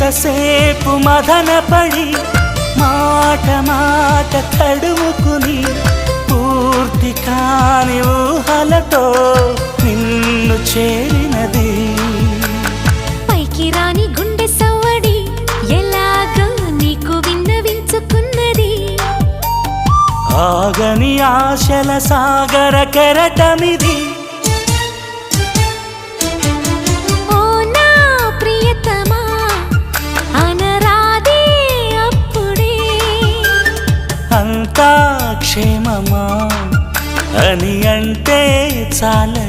ఎంతసేపు మదనపడి మాట మాట తడుముకుని పూర్తి కాని ఊహలతో నిన్ను చేరినది. పైకి రాని గుండె సవ్వడి ఎలాగో నీకు విన్నవించుకున్నది. ఆగని ఆశల సాగర కెరటమిది. ఓ నా ప్రియతమా అనరాదే అప్పుడే అంతా క్షేమమా అని అంటే చాలని.